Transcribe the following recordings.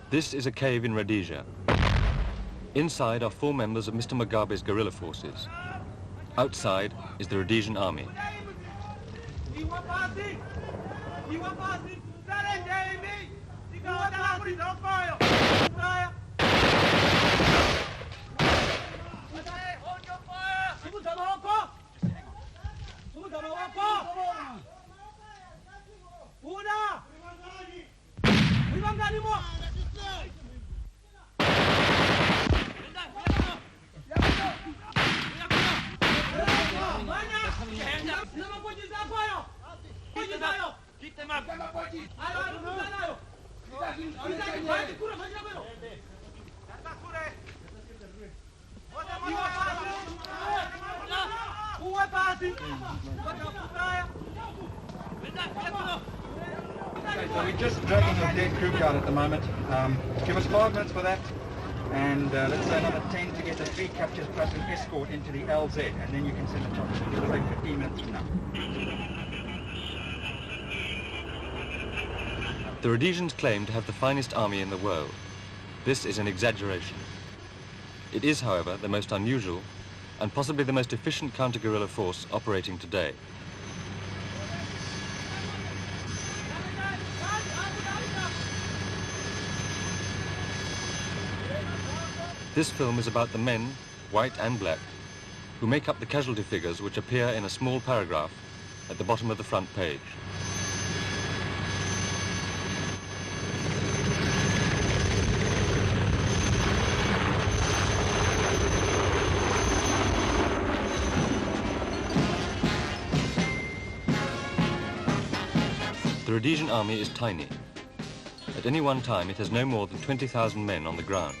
This is a cave in Rhodesia. Inside are 4 members of Mr. Mugabe's guerrilla forces. Outside is the Rhodesian army. Okay, so we're just dragging a dead crew out at the moment. Give us 5 minutes for that, and let's say another 10 to get the 3 captures plus an escort into the LZ, and then you can send the chopper. It'll take 15 minutes from now. The Rhodesians claim to have the finest army in the world. This is an exaggeration. It is, however, the most unusual and possibly the most efficient counter-guerrilla force operating today. This film is about the men, white and black, who make up the casualty figures which appear in a small paragraph at the bottom of the front page. The Rhodesian army is tiny. At any one time, it has no more than 20,000 men on the ground.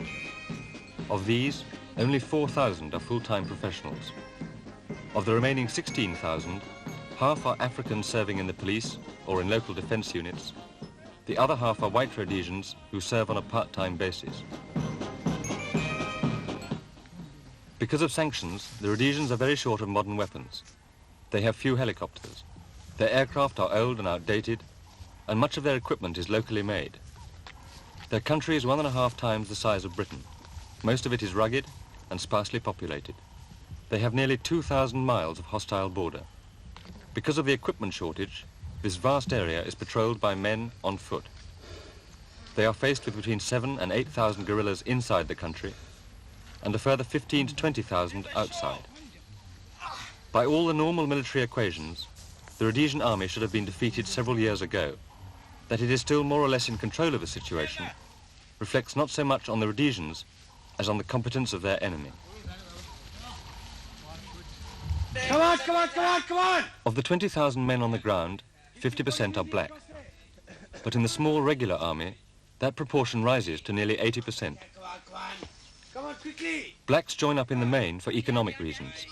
Of these, only 4,000 are full-time professionals. Of the remaining 16,000, half are Africans serving in the police or in local defense units. The other half are white Rhodesians who serve on a part-time basis. Because of sanctions, the Rhodesians are very short of modern weapons. They have few helicopters. Their aircraft are old and outdated, and much of their equipment is locally made. Their country is 1.5 times the size of Britain. Most of it is rugged and sparsely populated. They have nearly 2,000 miles of hostile border. Because of the equipment shortage, this vast area is patrolled by men on foot. They are faced with between 7,000 and 8,000 guerrillas inside the country and a further 15,000 to 20,000 outside. By all the normal military equations, the Rhodesian army should have been defeated several years ago. That it is still more or less in control of the situation reflects not so much on the Rhodesians as on the competence of their enemy. Come on, come on, come on, come on! Of the 20,000 men on the ground, 50% are black. But in the small regular army, that proportion rises to nearly 80%. Come on, quickly! Blacks join up in the main for economic reasons,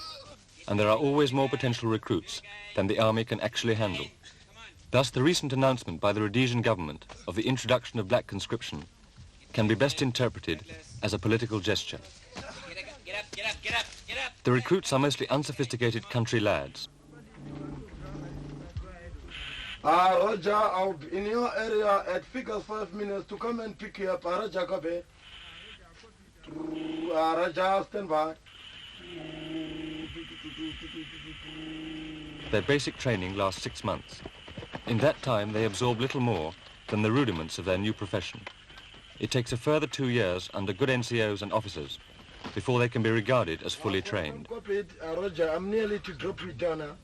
and there are always more potential recruits than the army can actually handle. Thus, the recent announcement by the Rhodesian government of the introduction of black conscription can be best interpreted as a political gesture. The recruits are mostly unsophisticated country lads. Roger, I'll be in your area at figures 5 minutes to come and pick you up. Roger, Kabe. Roger, stand by. Their basic training lasts 6 months. In that time, they absorb little more than the rudiments of their new profession. It takes a further 2 years under good NCOs and officers before they can be regarded as fully trained. Roger, I'm nearly to drop you down now.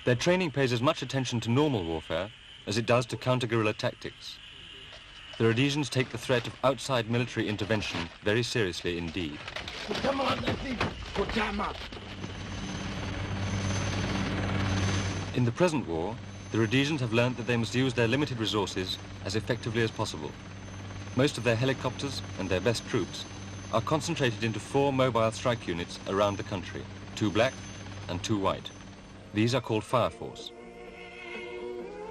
Their training pays as much attention to normal warfare as it does to counter-guerrilla tactics. The Rhodesians take the threat of outside military intervention very seriously indeed. Come on, let's see. Put them up. In the present war, the Rhodesians have learned that they must use their limited resources as effectively as possible. Most of their helicopters and their best troops are concentrated into 4 mobile strike units around the country, 2 black and 2 white. These are called Fire Force.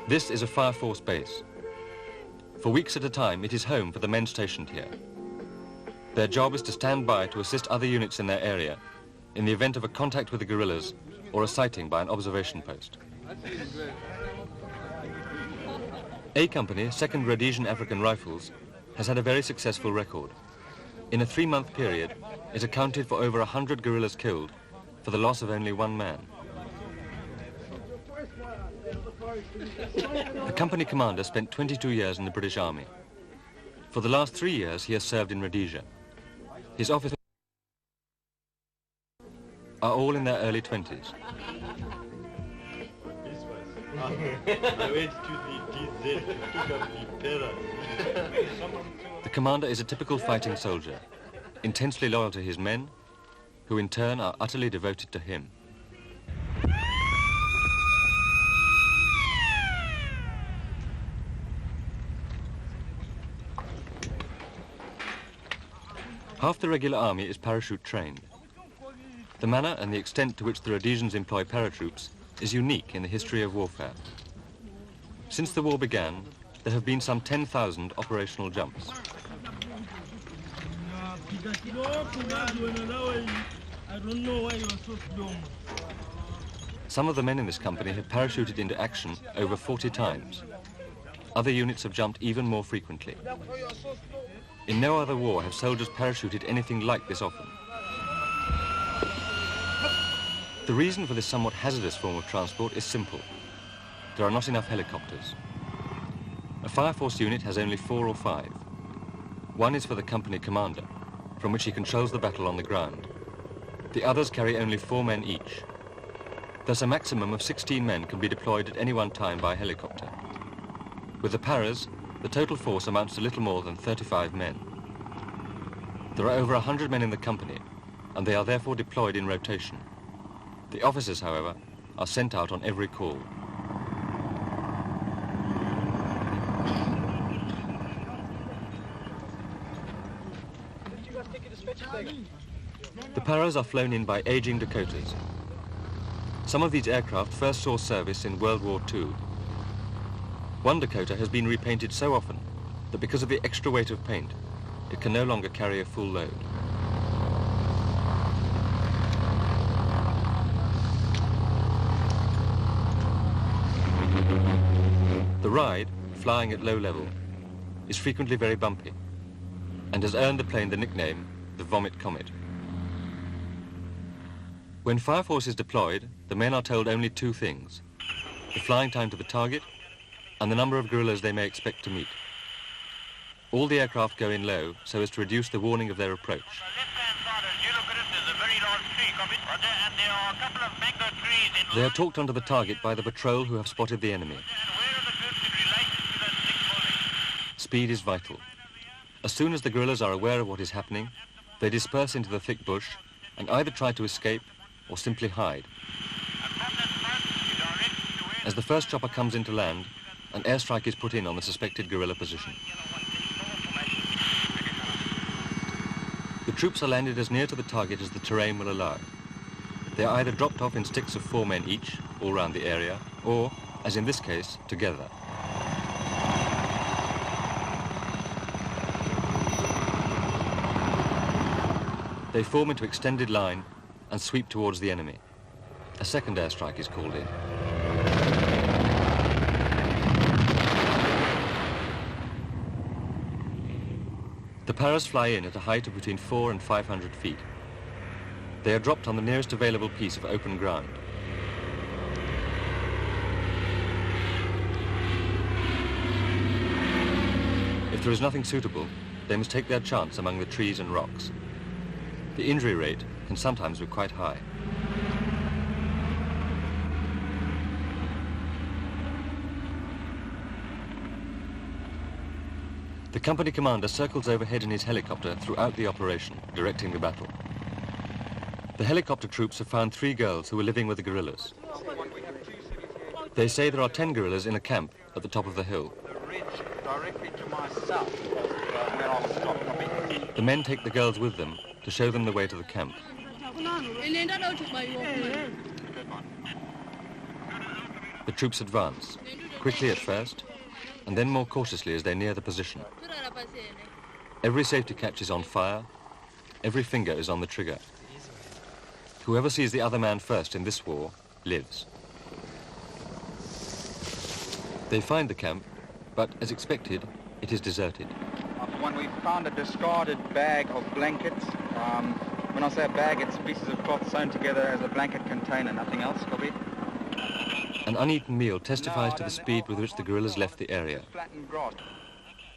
This is a Fire Force base. For weeks at a time, it is home for the men stationed here. Their job is to stand by to assist other units in their area in the event of a contact with the guerrillas or a sighting by an observation post. A Company, 2nd Rhodesian African Rifles, has had a very successful record. In a 3-month period, it accounted for over 100 guerrillas killed for the loss of only one man. The company commander spent 22 years in the British Army. For the last 3 years, he has served in Rhodesia. His officers are all in their early 20s. I went to the DZ to pick up the parents. The commander is a typical fighting soldier, intensely loyal to his men, who in turn are utterly devoted to him. Half the regular army is parachute trained. The manner and the extent to which the Rhodesians employ paratroops is unique in the history of warfare. Since the war began, there have been some 10,000 operational jumps. Some of the men in this company have parachuted into action over 40 times. Other units have jumped even more frequently. In no other war have soldiers parachuted anything like this often. The reason for this somewhat hazardous form of transport is simple. There are not enough helicopters. A fire force unit has only 4 or 5. One is for the company commander, from which he controls the battle on the ground. The others carry only 4 men each. Thus a maximum of 16 men can be deployed at any one time by helicopter. With the paras, the total force amounts to little more than 35 men. There are over 100 men in the company, and they are therefore deployed in rotation. The officers, however, are sent out on every call. The paras are flown in by aging Dakotas. Some of these aircraft first saw service in World War II. One Dakota has been repainted so often that because of the extra weight of paint, it can no longer carry a full load. The ride, flying at low level, is frequently very bumpy and has earned the plane the nickname the Vomit Comet. When Fire Force is deployed, the men are told only 2 things: the flying time to the target and the number of guerrillas they may expect to meet. All the aircraft go in low so as to reduce the warning of their approach. They are talked onto the target by the patrol who have spotted the enemy. Speed is vital. As soon as the guerrillas are aware of what is happening, they disperse into the thick bush and either try to escape or simply hide. As the first chopper comes into land, an airstrike is put in on the suspected guerrilla position. The troops are landed as near to the target as the terrain will allow. They are either dropped off in sticks of 4 men each, all round the area, or, as in this case, together. They form into extended line and sweep towards the enemy. A second airstrike is called in. The paras fly in at a height of between 400 and 500 feet. They are dropped on the nearest available piece of open ground. If there is nothing suitable, they must take their chance among the trees and rocks. The injury rate can sometimes be quite high. The company commander circles overhead in his helicopter throughout the operation, directing the battle. The helicopter troops have found 3 girls who were living with the guerrillas. They say there are 10 guerrillas in a camp at the top of the hill. The ridge directly to my south where I was stopped. The men take the girls with them to show them the way to the camp. The troops advance, quickly at first, and then more cautiously as they near the position. Every safety catch is on fire, every finger is on the trigger. Whoever sees the other man first in this war lives. They find the camp But as expected, it is deserted. When we found a discarded bag of blankets, when I say a bag, it's pieces of cloth sewn together as a blanket container, nothing else, copy? An uneaten meal testifies to the speed with which the guerrillas left the area. Flattened grass.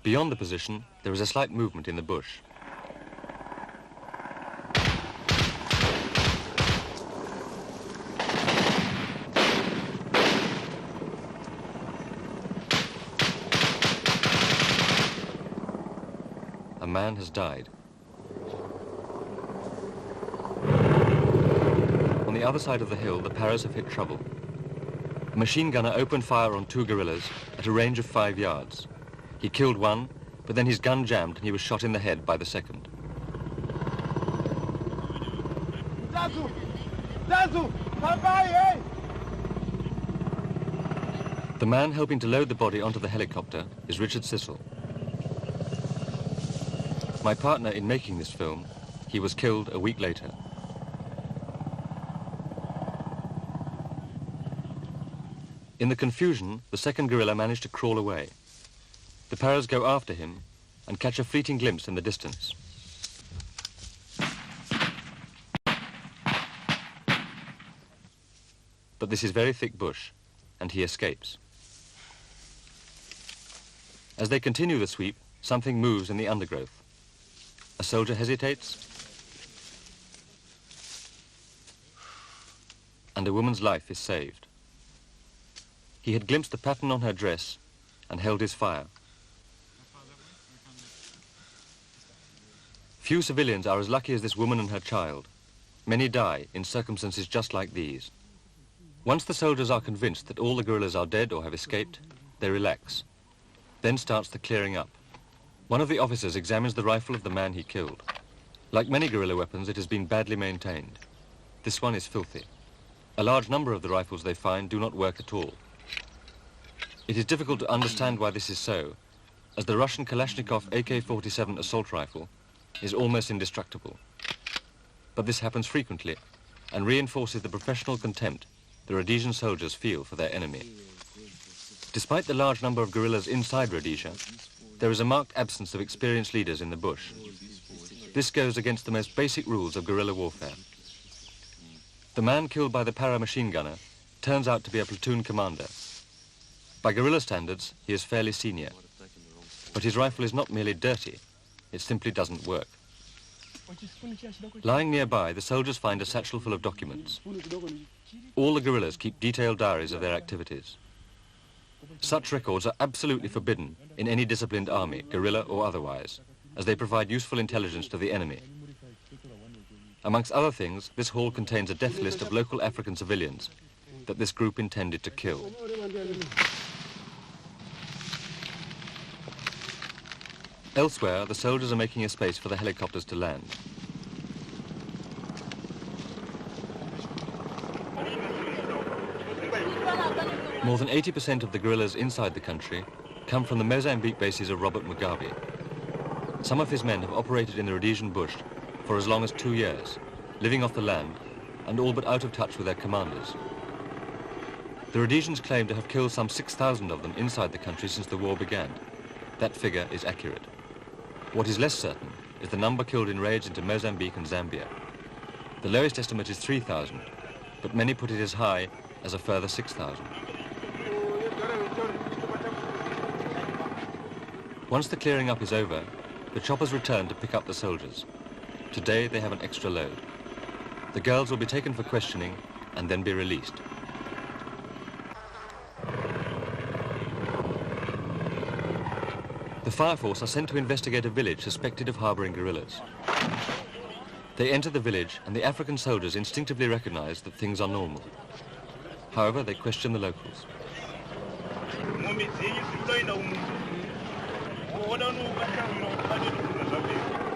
Beyond the position, there is a slight movement in the bush. A man has died. On the other side of the hill, the Paras have hit trouble. A machine gunner opened fire on 2 guerrillas at a range of 5 yards. He killed one, but then his gun jammed and he was shot in the head by the second. The man helping to load the body onto the helicopter is Richard Sissel. My partner in making this film, he was killed a week later. In the confusion, the second guerrilla managed to crawl away. The Paras go after him and catch a fleeting glimpse in the distance. But this is very thick bush, and he escapes. As they continue the sweep, something moves in the undergrowth. A soldier hesitates, and a woman's life is saved. He had glimpsed the pattern on her dress and held his fire. Few civilians are as lucky as this woman and her child. Many die in circumstances just like these. Once the soldiers are convinced that all the guerrillas are dead or have escaped, they relax. Then starts the clearing up. One of the officers examines the rifle of the man he killed. Like many guerrilla weapons, it has been badly maintained. This one is filthy. A large number of the rifles they find do not work at all. It is difficult to understand why this is so, as the Russian Kalashnikov AK-47 assault rifle is almost indestructible. But this happens frequently and reinforces the professional contempt the Rhodesian soldiers feel for their enemy. Despite the large number of guerrillas inside Rhodesia, there is a marked absence of experienced leaders in the bush. This goes against the most basic rules of guerrilla warfare. The man killed by the para machine gunner turns out to be a platoon commander. By guerrilla standards, he is fairly senior. But his rifle is not merely dirty, it simply doesn't work. Lying nearby, the soldiers find a satchel full of documents. All the guerrillas keep detailed diaries of their activities. Such records are absolutely forbidden in any disciplined army, guerrilla or otherwise, as they provide useful intelligence to the enemy. Amongst other things, this hall contains a death list of local African civilians that this group intended to kill. Elsewhere, the soldiers are making a space for the helicopters to land. More than 80% of the guerrillas inside the country come from the Mozambique bases of Robert Mugabe. Some of his men have operated in the Rhodesian bush for as long as 2 years, living off the land and all but out of touch with their commanders. The Rhodesians claim to have killed some 6,000 of them inside the country since the war began. That figure is accurate. What is less certain is the number killed in raids into Mozambique and Zambia. The lowest estimate is 3,000, but many put it as high as a further 6,000. Once the clearing up is over, the choppers return to pick up the soldiers. Today they have an extra load. The girls will be taken for questioning and then be released. The fire force are sent to investigate a village suspected of harboring guerrillas. They enter the village and the African soldiers instinctively recognize that things are normal. However, they question the locals.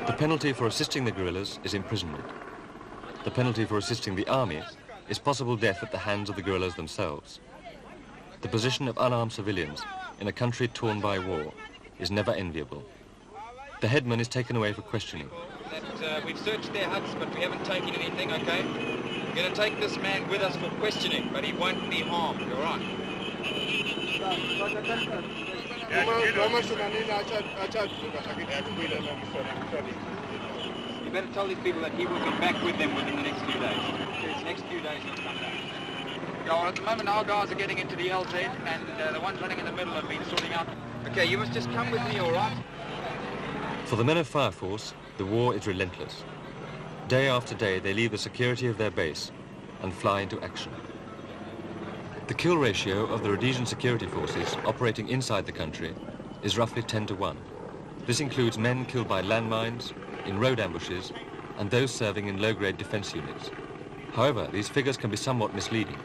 The penalty for assisting the guerrillas is imprisonment. The penalty for assisting the army is possible death at the hands of the guerrillas themselves. The position of unarmed civilians in a country torn by war is never enviable. The headman is taken away for questioning. We've searched their huts, but we haven't taken anything, okay? We're going to take this man with us for questioning, but he won't be harmed, all right? You better tell these people that he will be back with them within the next few days. Next few days he'll come down. Yeah, well, at the moment our guys are getting into the LZ and the ones running in the middle have been sorting out. Okay, you must just come with me, all right? For the men of Fire Force, the war is relentless. Day after day, they leave the security of their base and fly into action. The kill ratio of the Rhodesian security forces operating inside the country is roughly 10 to 1. This includes men killed by landmines, in road ambushes, and those serving in low-grade defense units. However, these figures can be somewhat misleading.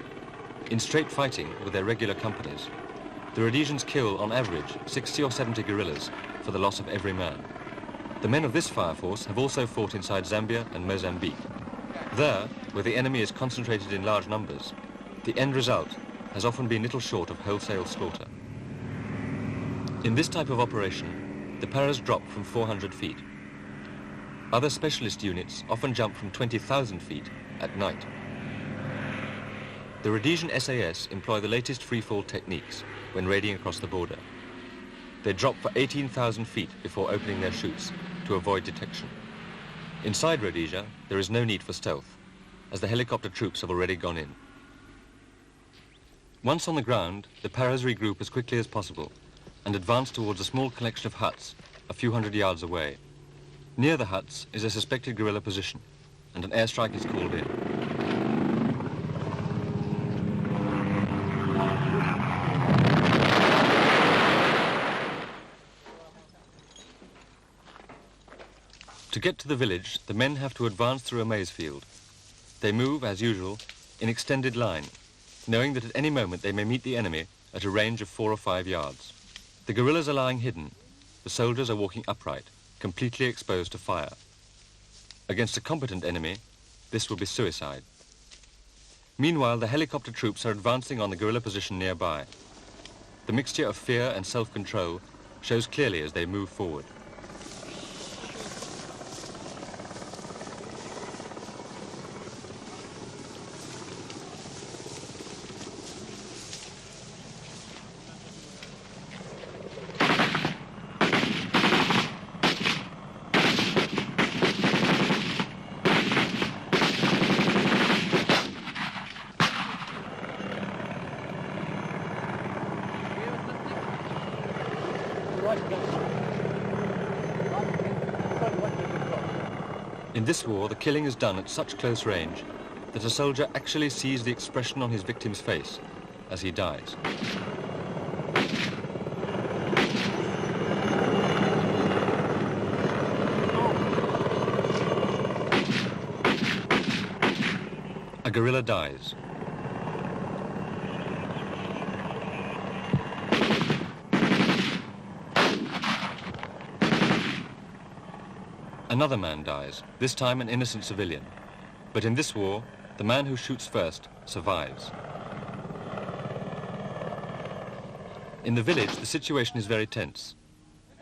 In straight fighting with their regular companies, the Rhodesians kill, on average, 60 or 70 guerrillas for the loss of every man. The men of this fire force have also fought inside Zambia and Mozambique. There, where the enemy is concentrated in large numbers, the end result has often been little short of wholesale slaughter. In this type of operation, the paras drop from 400 feet. Other specialist units often jump from 20,000 feet at night. The Rhodesian SAS employ the latest freefall techniques when raiding across the border. They drop for 18,000 feet before opening their chutes to avoid detection. Inside Rhodesia, there is no need for stealth, as the helicopter troops have already gone in. Once on the ground, the paras regroup as quickly as possible and advance towards a small collection of huts a few hundred yards away. Near the huts is a suspected guerrilla position, and an airstrike is called in. To get to the village, the men have to advance through a maize field. They move, as usual, in extended line, knowing that at any moment they may meet the enemy at a range of 4 or 5 yards. The guerrillas are lying hidden. The soldiers are walking upright, completely exposed to fire. Against a competent enemy, this will be suicide. Meanwhile, the helicopter troops are advancing on the guerrilla position nearby. The mixture of fear and self-control shows clearly as they move forward. In this war, the killing is done at such close range that a soldier actually sees the expression on his victim's face as he dies. A guerrilla dies. Another man dies, this time an innocent civilian. But in this war, the man who shoots first survives. In the village, the situation is very tense.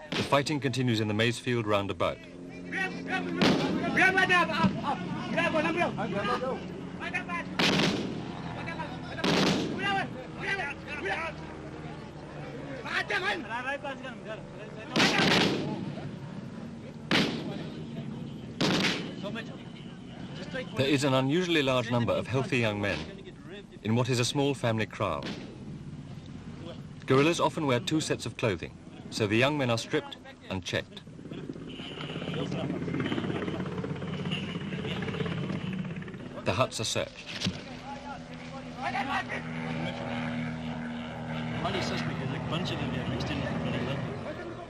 The fighting continues in the maize field round about. There is an unusually large number of healthy young men in what is a small family kraal. Guerrillas often wear 2 sets of clothing, so the young men are stripped and checked. The huts are searched.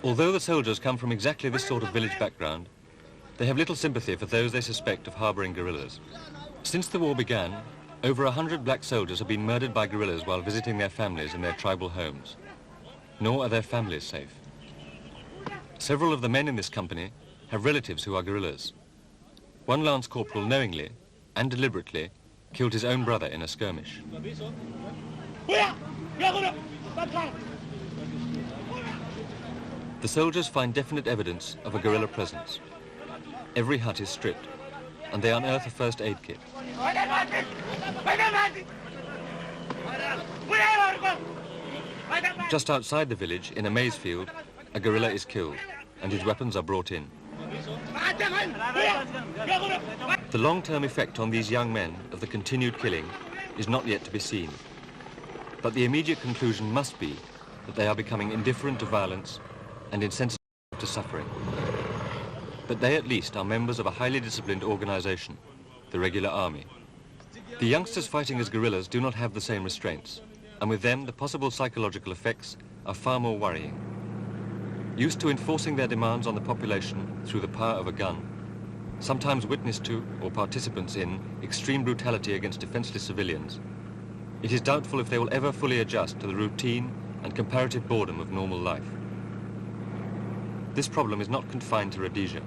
Although the soldiers come from exactly this sort of village background, they have little sympathy for those they suspect of harboring guerrillas. Since the war began, over 100 black soldiers have been murdered by guerrillas while visiting their families in their tribal homes. Nor are their families safe. Several of the men in this company have relatives who are guerrillas. One lance corporal knowingly and deliberately killed his own brother in a skirmish. The soldiers find definite evidence of a guerrilla presence. Every hut is stripped, and they unearth a first aid kit. Just outside the village, in a maize field, a guerrilla is killed, and his weapons are brought in. The long-term effect on these young men of the continued killing is not yet to be seen. But the immediate conclusion must be that they are becoming indifferent to violence and insensitive to suffering. But they at least are members of a highly disciplined organization, the regular army. The youngsters fighting as guerrillas do not have the same restraints, and with them the possible psychological effects are far more worrying. Used to enforcing their demands on the population through the power of a gun, sometimes witness to or participants in extreme brutality against defenseless civilians, it is doubtful if they will ever fully adjust to the routine and comparative boredom of normal life. This problem is not confined to Rhodesia.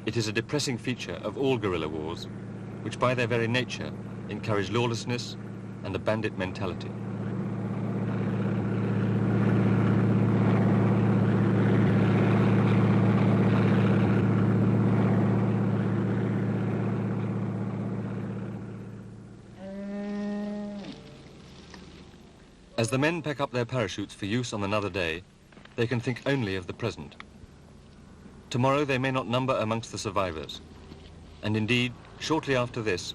It is a depressing feature of all guerrilla wars, which by their very nature encourage lawlessness and a bandit mentality. As the men pack up their parachutes for use on another day, they can think only of the present. Tomorrow they may not number amongst the survivors. And indeed, shortly after this,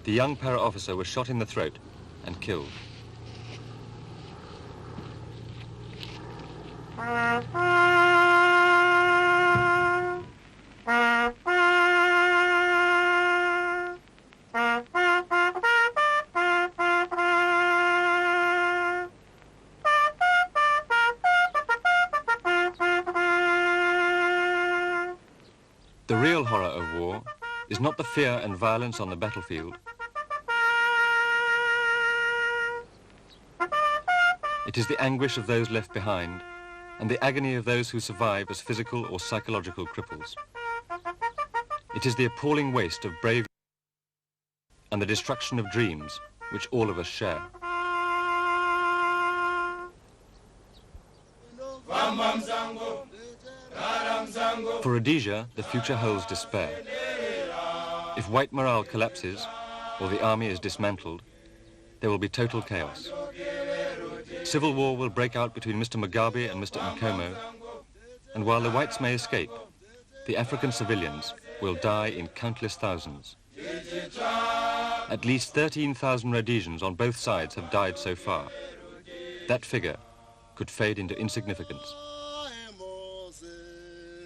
the young para-officer was shot in the throat and killed. The real horror of war is not the fear and violence on the battlefield. It is the anguish of those left behind and the agony of those who survive as physical or psychological cripples. It is the appalling waste of brave and the destruction of dreams which all of us share. For Rhodesia, the future holds despair. If white morale collapses, or the army is dismantled, there will be total chaos. Civil war will break out between Mr. Mugabe and Mr. Nkomo, and while the whites may escape, the African civilians will die in countless thousands. At least 13,000 Rhodesians on both sides have died so far. That figure could fade into insignificance.